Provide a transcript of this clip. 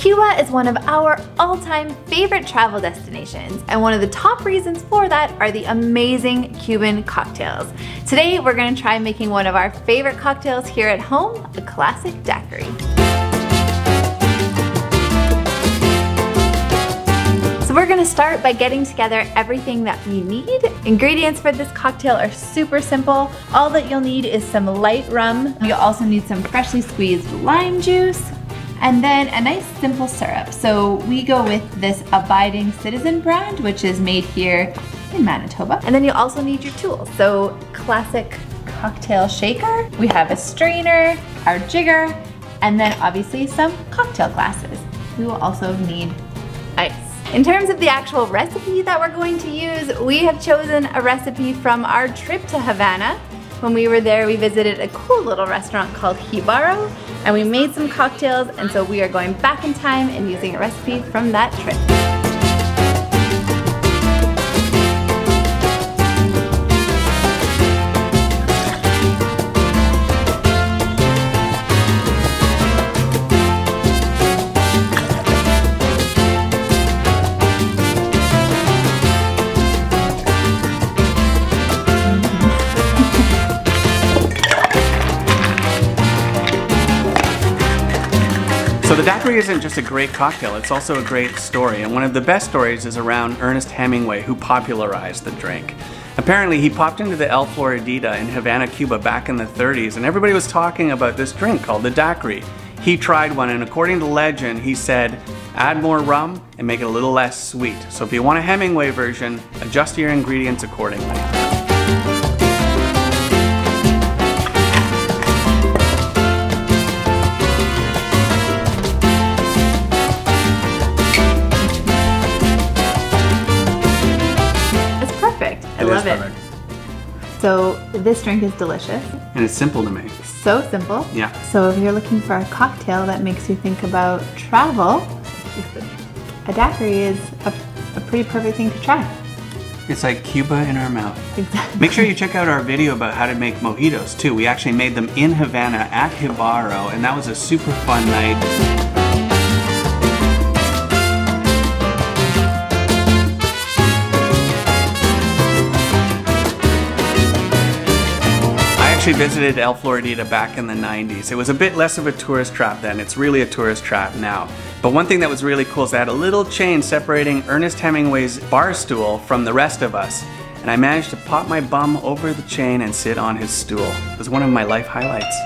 Cuba is one of our all-time favorite travel destinations, and one of the top reasons for that are the amazing Cuban cocktails. Today we're going to try making one of our favorite cocktails here at home, a classic daiquiri. So we're going to start by getting together everything that we need. Ingredients for this cocktail are super simple. All that you'll need is some light rum. You'll also need some freshly squeezed lime juice, and then a nice simple syrup. So we go with this Abiding Citizen brand, which is made here in Manitoba. And then you also need your tools. So classic cocktail shaker. We have a strainer, our jigger, and then obviously some cocktail glasses. We will also need ice. In terms of the actual recipe that we're going to use, we have chosen a recipe from our trip to Havana. When we were there, we visited a cool little restaurant called Jibaro, and we made some cocktails, and so we are going back in time and using a recipe from that trip. So the daiquiri isn't just a great cocktail, it's also a great story, and one of the best stories is around Ernest Hemingway, who popularized the drink. Apparently he popped into the El Floridita in Havana, Cuba back in the 30s, and everybody was talking about this drink called the daiquiri. He tried one, and according to legend, he said, add more rum and make it a little less sweet. So if you want a Hemingway version, adjust your ingredients accordingly. I love it. So this drink is delicious. And it's simple to make. So simple. Yeah. So if you're looking for a cocktail that makes you think about travel, a daiquiri is a pretty perfect thing to try. It's like Cuba in our mouth. Exactly. Make sure you check out our video about how to make mojitos too. We actually made them in Havana at Jibaro, and that was a super fun night. I visited El Floridita back in the 90s. It was a bit less of a tourist trap then. It's really a tourist trap now. But one thing that was really cool is they had a little chain separating Ernest Hemingway's bar stool from the rest of us. And I managed to pop my bum over the chain and sit on his stool. It was one of my life highlights.